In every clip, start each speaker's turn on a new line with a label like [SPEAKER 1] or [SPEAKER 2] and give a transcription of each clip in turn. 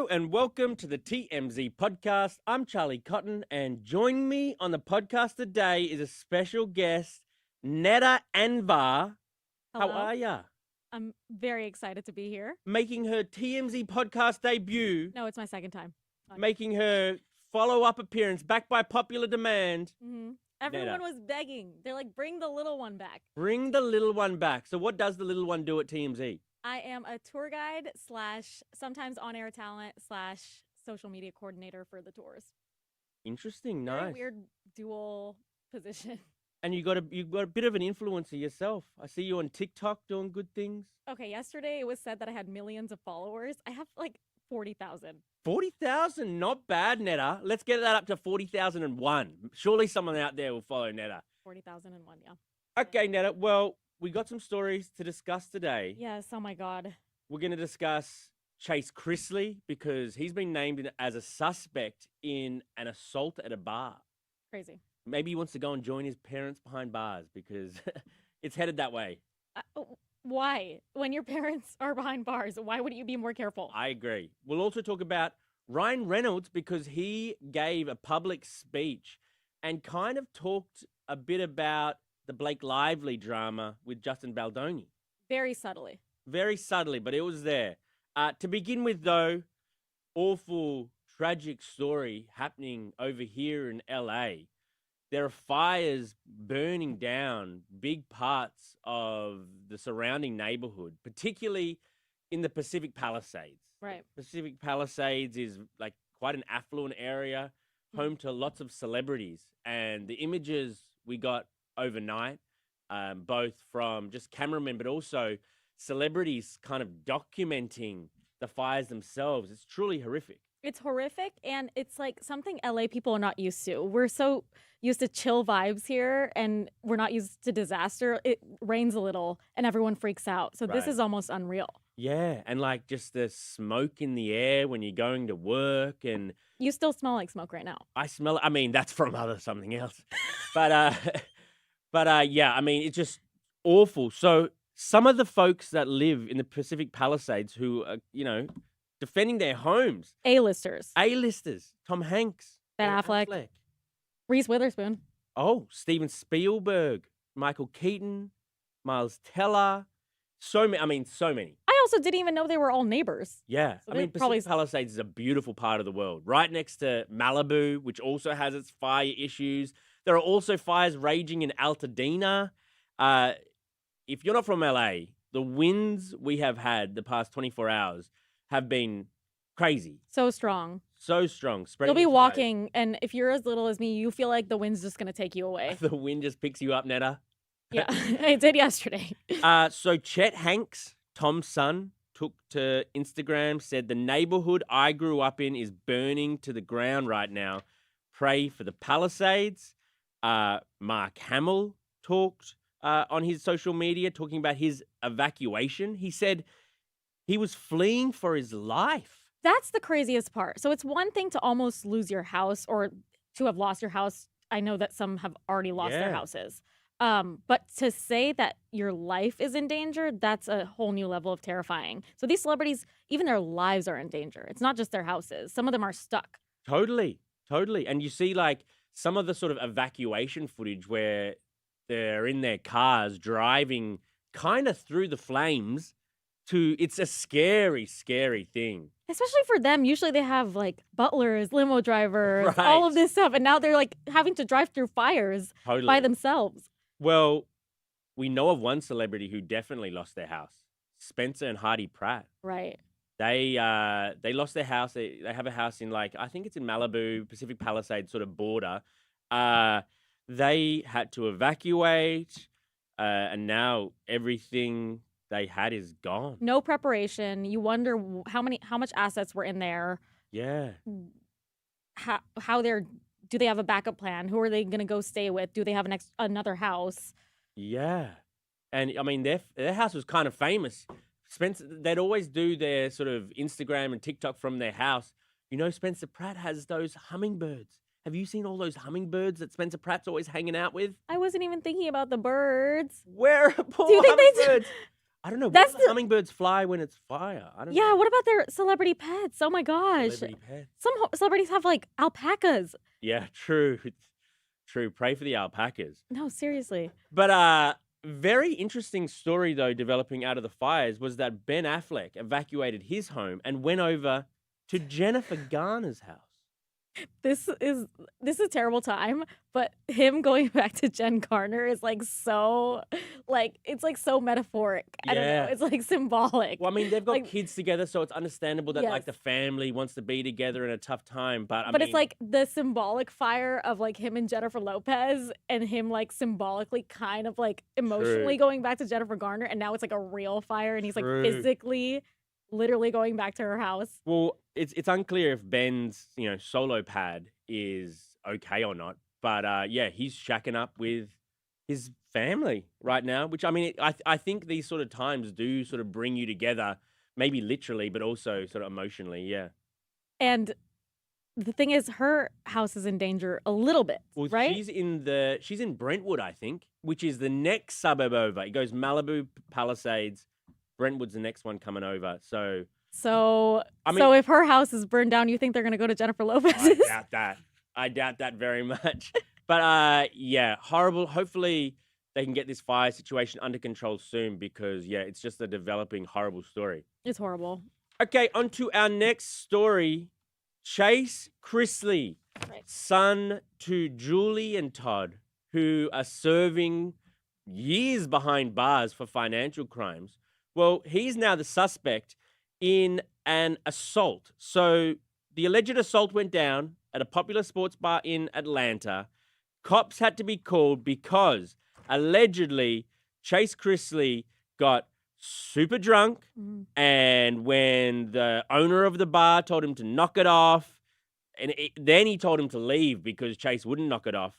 [SPEAKER 1] and welcome to the TMZ Podcast. I'm Charlie Cotton, and joining me on the podcast today is a special guest, Neda Anvar.
[SPEAKER 2] Hello.
[SPEAKER 1] How are ya?
[SPEAKER 2] I'm very excited to be here.
[SPEAKER 1] Making her TMZ Podcast debut.
[SPEAKER 2] No, it's my second time.
[SPEAKER 1] Making her follow-up appearance back by popular demand.
[SPEAKER 2] Mm-hmm. Everyone was begging. They're like, bring the little one back.
[SPEAKER 1] Bring the little one back. So what does the little one do at TMZ?
[SPEAKER 2] I am a tour guide / sometimes on-air talent / social media coordinator for the tours.
[SPEAKER 1] Interesting, nice.
[SPEAKER 2] Very weird dual position.
[SPEAKER 1] And you've got a bit of an influencer yourself. I see you on TikTok doing good things.
[SPEAKER 2] Okay, yesterday it was said that I had millions of followers. I have like 40,000.
[SPEAKER 1] 40,000, not bad, Neda. Let's get that up to 40,001. Surely someone out there will follow Neda.
[SPEAKER 2] 40,001, yeah.
[SPEAKER 1] Okay, Neda. Well, we got some stories to discuss today.
[SPEAKER 2] Yes, oh my God.
[SPEAKER 1] We're going to discuss Chase Chrisley because he's been named as a suspect in an assault at a bar.
[SPEAKER 2] Crazy.
[SPEAKER 1] Maybe he wants to go and join his parents behind bars because it's headed that way.
[SPEAKER 2] Why? When your parents are behind bars, why wouldn't you be more careful?
[SPEAKER 1] I agree. We'll also talk about Ryan Reynolds because he gave a public speech and kind of talked a bit about the Blake Lively drama with Justin Baldoni.
[SPEAKER 2] Very subtly.
[SPEAKER 1] Very subtly, but it was there. To begin with, though, awful, tragic story happening over here in LA. There are fires burning down big parts of the surrounding neighborhood, particularly in the Pacific Palisades.
[SPEAKER 2] Right.
[SPEAKER 1] Pacific Palisades is like quite an affluent area, home to lots of celebrities. And the images we got overnight, both from just cameramen, but also celebrities kind of documenting the fires themselves. It's truly horrific.
[SPEAKER 2] It's horrific, and it's like something LA people are not used to. We're so used to chill vibes here, and we're not used to disaster. It rains a little, and everyone freaks out. So this is almost unreal.
[SPEAKER 1] Yeah, and like just the smoke in the air when you're going to work, and
[SPEAKER 2] you still smell like smoke right now.
[SPEAKER 1] I smell it. I mean, that's from something else, but yeah, I mean, it's just awful. So some of the folks that live in the Pacific Palisades who are, defending their homes.
[SPEAKER 2] A-listers.
[SPEAKER 1] Tom Hanks.
[SPEAKER 2] Ben Affleck. Reese Witherspoon.
[SPEAKER 1] Oh, Steven Spielberg. Michael Keaton. Miles Teller. So many.
[SPEAKER 2] I also didn't even know they were all neighbors.
[SPEAKER 1] Yeah.
[SPEAKER 2] So
[SPEAKER 1] Pacific Palisades is a beautiful part of the world. Right next to Malibu, which also has its fire issues. There are also fires raging in Altadena. If you're not from LA, the winds we have had the past 24 hours have been crazy.
[SPEAKER 2] So strong.
[SPEAKER 1] You'll
[SPEAKER 2] be walking, and if you're as little as me, you feel like the wind's just going to take you away.
[SPEAKER 1] The wind just picks you up, Neda.
[SPEAKER 2] Yeah, it did yesterday.
[SPEAKER 1] So Chet Hanks, Tom's son, took to Instagram, said the neighborhood I grew up in is burning to the ground right now. Pray for the Palisades. Mark Hamill talked on his social media, talking about his evacuation. He said he was fleeing for his life.
[SPEAKER 2] That's the craziest part. So it's one thing to almost lose your house or to have lost your house. I know that some have already lost their houses. But to say that your life is in danger, that's a whole new level of terrifying. So these celebrities, even their lives are in danger. It's not just their houses. Some of them are stuck.
[SPEAKER 1] Totally. And you see like some of the sort of evacuation footage where they're in their cars driving kind of through the flames. It's a scary, scary thing.
[SPEAKER 2] Especially for them. Usually they have like butlers, limo drivers, all of this stuff. And now they're like having to drive through fires by themselves.
[SPEAKER 1] Well, we know of one celebrity who definitely lost their house. Spencer and Hardy Pratt.
[SPEAKER 2] Right.
[SPEAKER 1] They lost their house. They have a house in I think it's in Malibu, Pacific Palisades sort of border. They had to evacuate and now everything they had is gone.
[SPEAKER 2] No preparation. You wonder how much assets were in there.
[SPEAKER 1] Yeah.
[SPEAKER 2] Do they have a backup plan? Who are they going to go stay with? Do they have another house?
[SPEAKER 1] Yeah. And I mean, their house was kind of famous. Spencer, they'd always do their sort of Instagram and TikTok from their house. Spencer Pratt has those hummingbirds. Have you seen all those hummingbirds that Spencer Pratt's always hanging out with?
[SPEAKER 2] I wasn't even thinking about the birds.
[SPEAKER 1] Where are poor hummingbirds? I don't know. Where
[SPEAKER 2] That's
[SPEAKER 1] do the hummingbirds fly when it's fire? I don't
[SPEAKER 2] Yeah,
[SPEAKER 1] know.
[SPEAKER 2] what about their celebrity pets? Oh my gosh.
[SPEAKER 1] Celebrity pets.
[SPEAKER 2] Some celebrities have like alpacas.
[SPEAKER 1] Yeah, true. True. Pray for the alpacas.
[SPEAKER 2] No, seriously.
[SPEAKER 1] But very interesting story though developing out of the fires was that Ben Affleck evacuated his home and went over to Jennifer Garner's house.
[SPEAKER 2] This is a terrible time, but him going back to Jen Garner is like so it's like so metaphoric. I don't know.
[SPEAKER 1] Yeah.
[SPEAKER 2] It's like symbolic.
[SPEAKER 1] Well, I mean, they've got
[SPEAKER 2] Like-
[SPEAKER 1] kids together, so it's understandable that like
[SPEAKER 2] Yes.
[SPEAKER 1] the family wants to be together in a tough time. But
[SPEAKER 2] But it's like the symbolic fire of like him and Jennifer Lopez and him like symbolically kind of like emotionally going back to Jennifer Garner, and now it's like a real fire and he's like
[SPEAKER 1] True.
[SPEAKER 2] physically literally going back to her house.
[SPEAKER 1] Well, it's unclear if Ben's solo pad is okay or not. But yeah, he's shacking up with his family right now, which I mean, I think these sort of times do sort of bring you together, maybe literally, but also sort of emotionally. Yeah.
[SPEAKER 2] And the thing is, her house is in danger a little bit,
[SPEAKER 1] Well,
[SPEAKER 2] right?
[SPEAKER 1] she's in Brentwood, I think, which is the next suburb over. It goes Malibu, Palisades. Brentwood's the next one coming over. So
[SPEAKER 2] So
[SPEAKER 1] I mean,
[SPEAKER 2] so if her house is burned down, you think they're gonna go to Jennifer
[SPEAKER 1] I
[SPEAKER 2] Lopez's?
[SPEAKER 1] doubt that. I doubt that very much. But yeah, horrible. Hopefully they can get this fire situation under control soon because yeah, it's just a developing horrible story.
[SPEAKER 2] It's horrible.
[SPEAKER 1] Okay, on to our next story. Chase Chrisley,
[SPEAKER 2] Right.
[SPEAKER 1] son to Julie and Todd, who are serving years behind bars for financial crimes. Well, he's now the suspect in an assault. So the alleged assault went down at a popular sports bar in Atlanta. Cops had to be called because allegedly Chase Chrisley got super drunk.
[SPEAKER 2] Mhm.
[SPEAKER 1] And when the owner of the bar told him to knock it off, then he told him to leave because Chase wouldn't knock it off.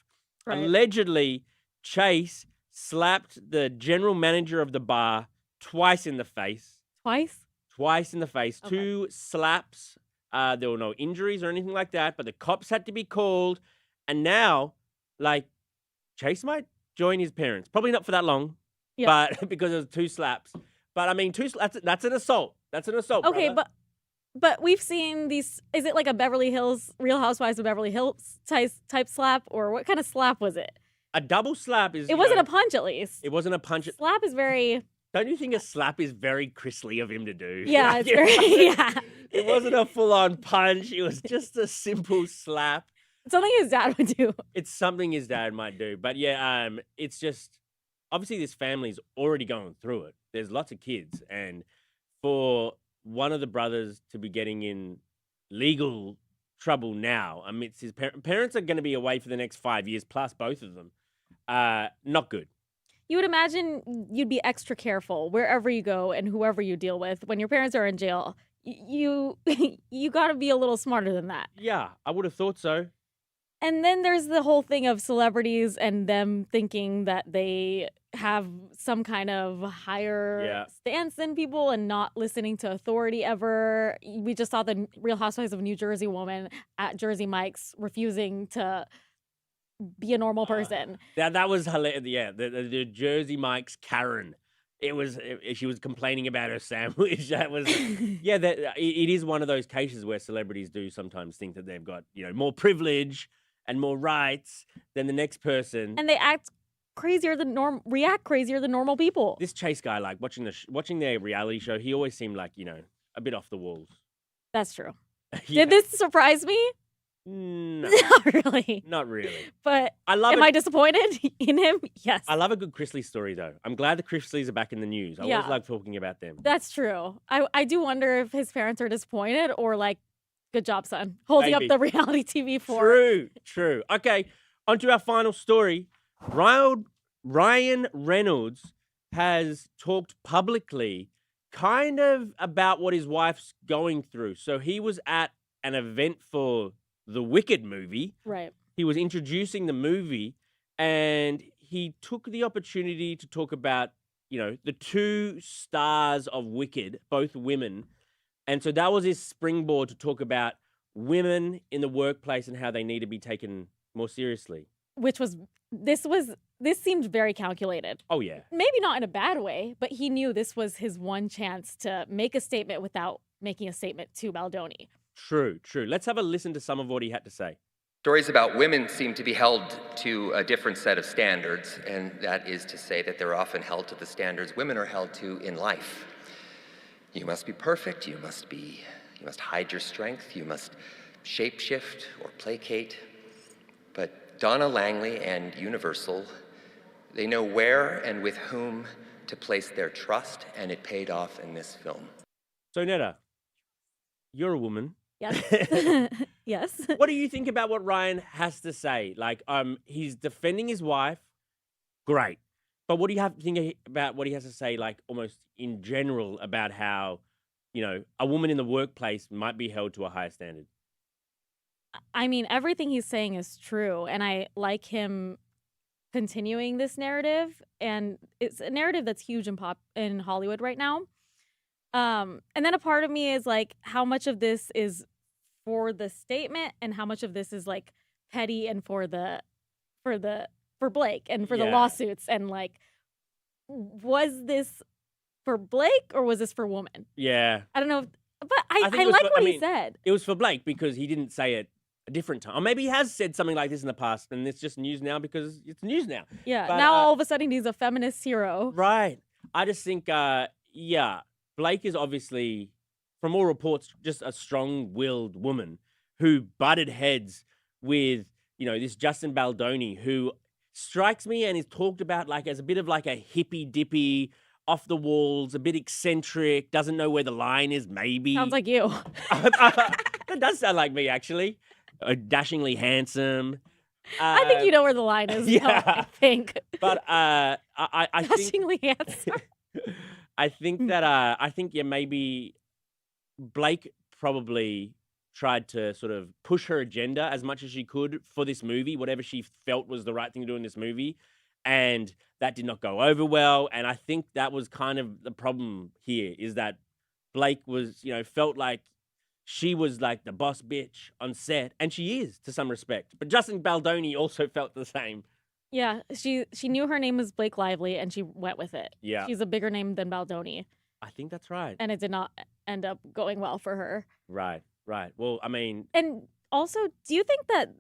[SPEAKER 2] Right.
[SPEAKER 1] Allegedly, Chase slapped the general manager of the bar twice in the face.
[SPEAKER 2] Twice?
[SPEAKER 1] Okay. 2 slaps. There were no injuries or anything like that, but the cops had to be called. And now, like, Chase might join his parents. Probably not for that long, but because it was 2 slaps. But I mean, that's an assault. That's an assault.
[SPEAKER 2] Okay,
[SPEAKER 1] brother.
[SPEAKER 2] but we've seen these. Is it like a Beverly Hills, Real Housewives of Beverly Hills type slap, or what kind of slap was it?
[SPEAKER 1] A double slap is.
[SPEAKER 2] It wasn't a punch, at least.
[SPEAKER 1] It wasn't a punch.
[SPEAKER 2] Slap is very.
[SPEAKER 1] Don't you think a slap is very Chrisley of him to do?
[SPEAKER 2] Yeah,
[SPEAKER 1] Like,
[SPEAKER 2] it's very. Yeah.
[SPEAKER 1] It wasn't a full-on punch. It was just a simple slap.
[SPEAKER 2] Something his dad would do.
[SPEAKER 1] It's something his dad might do. But yeah, it's just obviously this family's already going through it. There's lots of kids, and for one of the brothers to be getting in legal trouble now amidst his parents are going to be away for the next 5 years plus, both of them. Not good.
[SPEAKER 2] You would imagine you'd be extra careful wherever you go and whoever you deal with. When your parents are in jail, you got to be a little smarter than that.
[SPEAKER 1] Yeah, I would have thought so.
[SPEAKER 2] And then there's the whole thing of celebrities and them thinking that they have some kind of higher stance than people and not listening to authority ever. We just saw the Real Housewives of New Jersey woman at Jersey Mike's refusing to be a normal person.
[SPEAKER 1] That was hilarious. Yeah, the Jersey Mike's Karen. She was complaining about her sandwich. That was it is one of those cases where celebrities do sometimes think that they've got more privilege and more rights than the next person,
[SPEAKER 2] and they react crazier than normal people.
[SPEAKER 1] This Chase guy, like watching their reality show, he always seemed like a bit off the walls.
[SPEAKER 2] That's true.
[SPEAKER 1] Yeah.
[SPEAKER 2] Did this surprise me?
[SPEAKER 1] No,
[SPEAKER 2] Not really.
[SPEAKER 1] Not really.
[SPEAKER 2] But
[SPEAKER 1] am
[SPEAKER 2] I disappointed in him? Yes.
[SPEAKER 1] I love a good Chrisley story, though. I'm glad the Chrisleys are back in the news. I always like talking about them.
[SPEAKER 2] That's true. I do wonder if his parents are disappointed or like, good job, son. Holding up the reality TV for.
[SPEAKER 1] True. Okay, on to our final story. Ryan Reynolds has talked publicly kind of about what his wife's going through. So he was at an event for the Wicked movie.
[SPEAKER 2] Right.
[SPEAKER 1] He was introducing the movie and he took the opportunity to talk about, the 2 stars of Wicked, both women. And so that was his springboard to talk about women in the workplace and how they need to be taken more seriously.
[SPEAKER 2] This was this seemed very calculated.
[SPEAKER 1] Oh, yeah.
[SPEAKER 2] Maybe not in a bad way, but he knew this was his one chance to make a statement without making a statement to Baldoni.
[SPEAKER 1] True. Let's have a listen to some of what he had to say.
[SPEAKER 3] Stories about women seem to be held to a different set of standards, and that is to say that they're often held to the standards women are held to in life. You must be perfect, you must hide your strength, you must shapeshift or placate. But Donna Langley and Universal, they know where and with whom to place their trust, and it paid off in this film.
[SPEAKER 1] So, Neda, you're a woman.
[SPEAKER 2] Yes. Yes.
[SPEAKER 1] What do you think about what Ryan has to say? Like, he's defending his wife. Great. But what do you have to think about what he has to say, like, almost in general about how, a woman in the workplace might be held to a higher standard?
[SPEAKER 2] I mean, everything he's saying is true, and I like him continuing this narrative, and it's a narrative that's huge in Hollywood right now. And then a part of me is like, how much of this is for the statement, and how much of this is like petty and for Blake and for the lawsuits, and like, was this for Blake or was this for woman?
[SPEAKER 1] Yeah,
[SPEAKER 2] I don't know, but I like what he said.
[SPEAKER 1] It was for Blake because he didn't say it a different time, or maybe he has said something like this in the past, and it's just news now because it's news now.
[SPEAKER 2] Yeah,
[SPEAKER 1] but,
[SPEAKER 2] now all of a sudden he's a feminist hero,
[SPEAKER 1] right? I just think, Blake is obviously, from all reports, just a strong-willed woman who butted heads with, this Justin Baldoni, who strikes me and is talked about like as a bit of like a hippy-dippy, off the walls, a bit eccentric, doesn't know where the line is, maybe.
[SPEAKER 2] Sounds like you.
[SPEAKER 1] That does sound like me, actually. Dashingly handsome.
[SPEAKER 2] I think you know where the line is.
[SPEAKER 1] Yeah.
[SPEAKER 2] No, I think.
[SPEAKER 1] But I
[SPEAKER 2] Dashingly handsome.
[SPEAKER 1] I think maybe Blake probably tried to sort of push her agenda as much as she could for this movie, whatever she felt was the right thing to do in this movie. And that did not go over well. And I think that was kind of the problem here, is that Blake was, felt like she was like the boss bitch on set. And she is, to some respect. But Justin Baldoni also felt the same.
[SPEAKER 2] Yeah, she knew her name was Blake Lively, and she went with it.
[SPEAKER 1] Yeah.
[SPEAKER 2] She's a bigger name than Baldoni.
[SPEAKER 1] I think that's right.
[SPEAKER 2] And it did not end up going well for her.
[SPEAKER 1] Right. Well, I mean...
[SPEAKER 2] And also, do you think that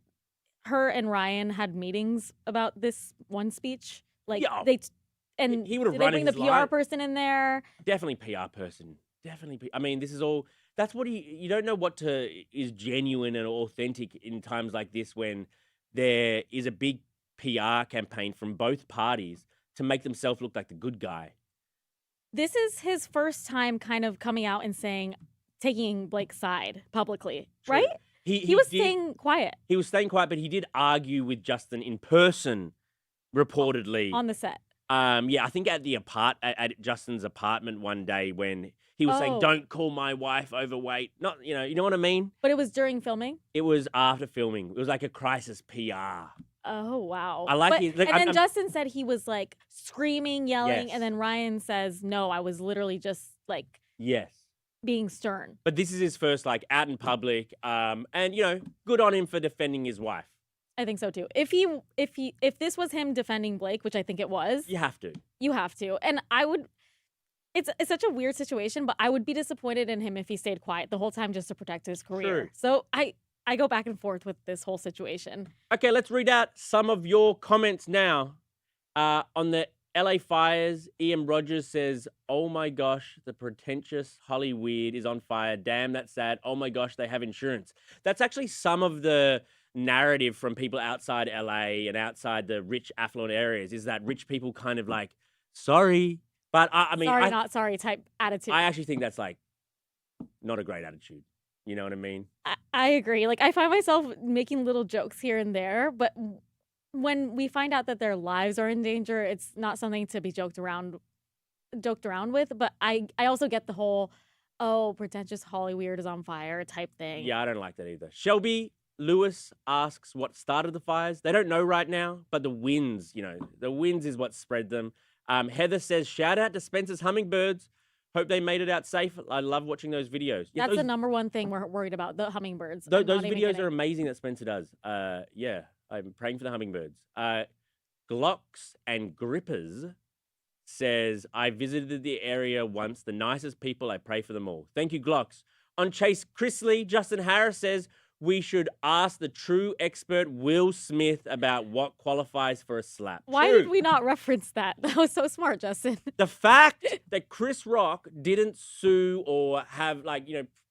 [SPEAKER 2] her and Ryan had meetings about this one speech? Like,
[SPEAKER 1] yeah.
[SPEAKER 2] He
[SPEAKER 1] would have
[SPEAKER 2] did
[SPEAKER 1] run
[SPEAKER 2] they bring
[SPEAKER 1] his
[SPEAKER 2] the PR
[SPEAKER 1] line.
[SPEAKER 2] person in there?
[SPEAKER 1] Definitely PR person. Definitely. I mean, this is all... That's what you don't know what is genuine and authentic in times like this, when there is a big PR campaign from both parties to make themselves look like the good guy.
[SPEAKER 2] This is his first time kind of coming out and taking Blake's side publicly,
[SPEAKER 1] True.
[SPEAKER 2] right? He was staying quiet.
[SPEAKER 1] He was staying quiet, but he did argue with Justin in person, reportedly.
[SPEAKER 2] On the set.
[SPEAKER 1] I think at at Justin's apartment one day, when he was saying, "Don't call my wife overweight." Not, you know what I mean?
[SPEAKER 2] But it was during filming?
[SPEAKER 1] It was after filming. It was like a crisis PR.
[SPEAKER 2] Oh, wow.
[SPEAKER 1] I like it. Look,
[SPEAKER 2] then Justin said he was like screaming, yelling,
[SPEAKER 1] Yes.
[SPEAKER 2] and then Ryan says, "No, I was literally just like
[SPEAKER 1] Yes.
[SPEAKER 2] being stern."
[SPEAKER 1] But this is his first like out in public. And good on him for defending his wife.
[SPEAKER 2] I think so too. If this was him defending Blake, which I think it was,
[SPEAKER 1] You have to.
[SPEAKER 2] you have to. And I would. It's such a weird situation, but I would be disappointed in him if he stayed quiet the whole time just to protect his career.
[SPEAKER 1] True.
[SPEAKER 2] So I go back and forth with this whole situation.
[SPEAKER 1] Okay, let's read out some of your comments now. On the LA fires, Ian Rogers says, "Oh my gosh, the pretentious Hollyweird is on fire. Damn, that's sad. Oh my gosh, they have insurance." That's actually some of the narrative from people outside LA and outside the rich, affluent areas, is that rich people kind of like, sorry. But I mean,
[SPEAKER 2] sorry, not sorry type attitude.
[SPEAKER 1] I actually think that's like not a great attitude. You know what I mean?
[SPEAKER 2] I agree. Like, I find myself making little jokes here and there, but when we find out that their lives are in danger, it's not something to be joked around with. But I also get the whole, pretentious Hollyweird is on fire type thing.
[SPEAKER 1] Yeah, I don't like that either. Shelby Lewis asks what started the fires. They don't know right now, but the winds is what spread them. Heather says, "Shout out to Spencer's hummingbirds. Hope they made it out safe. I love watching those videos."
[SPEAKER 2] That's the number one thing we're worried about, the hummingbirds.
[SPEAKER 1] Those videos are amazing that Spencer does. I'm praying for the hummingbirds. Glocks and Grippers says, I visited the area once. The nicest people. I pray for them all. Thank you, Glocks. On Chase Chrisley, Justin Harris says, we should ask the true expert Will Smith about what qualifies for a slap.
[SPEAKER 2] Why
[SPEAKER 1] True.
[SPEAKER 2] did we not reference that? That was so smart, Justin.
[SPEAKER 1] The fact that Chris Rock didn't sue or have,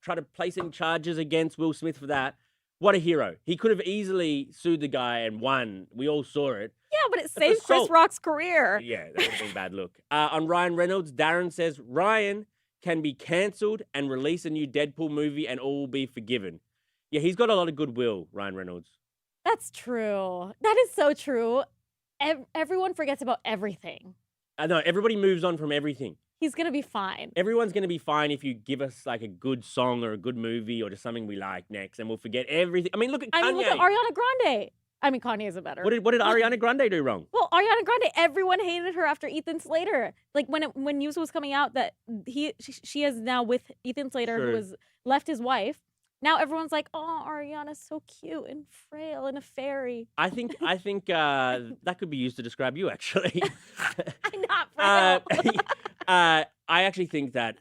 [SPEAKER 1] try to place any charges against Will Smith for that, what a hero. He could have easily sued the guy and won. We all saw it.
[SPEAKER 2] Yeah, but it saved Chris Rock's career.
[SPEAKER 1] Yeah, that would have been a bad look. On Ryan Reynolds, Darren says, Ryan can be cancelled and release a new Deadpool movie and all will be forgiven. Yeah, he's got a lot of goodwill, Ryan Reynolds.
[SPEAKER 2] That's true. That is so true. Everyone forgets about everything.
[SPEAKER 1] I know, everybody moves on from everything.
[SPEAKER 2] He's going to be fine.
[SPEAKER 1] Everyone's going to be fine if you give us like a good song or a good movie or just something we like next and we'll forget everything. I mean, look at Kanye.
[SPEAKER 2] Look at Ariana Grande. I mean, Kanye isn't better.
[SPEAKER 1] What did Ariana Grande do wrong?
[SPEAKER 2] Well, Ariana Grande, everyone hated her after Ethan Slater. Like when news was coming out that she is now with Ethan Slater,
[SPEAKER 1] True.
[SPEAKER 2] who has left his wife. Now everyone's like, oh, Ariana's so cute and frail and a fairy.
[SPEAKER 1] I think that could be used to describe you, actually.
[SPEAKER 2] I'm not frail.
[SPEAKER 1] I actually think that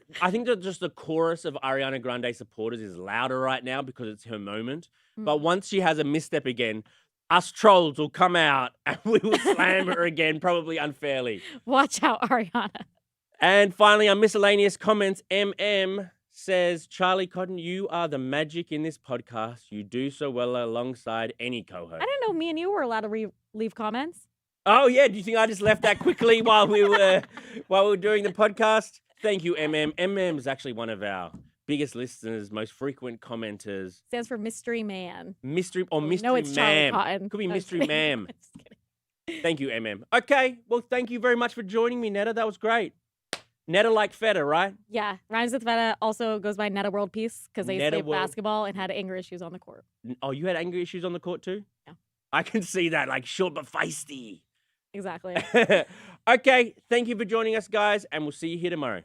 [SPEAKER 1] just the chorus of Ariana Grande supporters is louder right now because it's her moment. But once she has a misstep again, us trolls will come out and we will slam her again, probably unfairly.
[SPEAKER 2] Watch out, Ariana.
[SPEAKER 1] And finally, on miscellaneous comments, MM says, Charlie Cotton, you are the magic in this podcast. You do so well alongside any co-host.
[SPEAKER 2] I didn't know me and you were allowed to leave comments.
[SPEAKER 1] Oh, yeah. Do you think I just left that quickly while we were doing the podcast? Thank you, MM. MM is actually one of our biggest listeners, most frequent commenters.
[SPEAKER 2] Stands for Mystery Man.
[SPEAKER 1] Mystery
[SPEAKER 2] No, it's Charlie
[SPEAKER 1] Ma'am.
[SPEAKER 2] Cotton.
[SPEAKER 1] Could be
[SPEAKER 2] No,
[SPEAKER 1] Mystery
[SPEAKER 2] just
[SPEAKER 1] Ma'am.
[SPEAKER 2] just kidding.
[SPEAKER 1] Thank you, MM. Okay. Well, thank you very much for joining me, Neda. That was great. Neda like feta, right?
[SPEAKER 2] Yeah, rhymes with Feta also goes by Neda World Peace because they used to play
[SPEAKER 1] Neda World-
[SPEAKER 2] basketball and had anger issues on the court.
[SPEAKER 1] Oh, you had anger issues on the court too?
[SPEAKER 2] Yeah.
[SPEAKER 1] I can see that, like short but feisty.
[SPEAKER 2] Exactly.
[SPEAKER 1] Okay, thank you for joining us, guys, and we'll see you here tomorrow.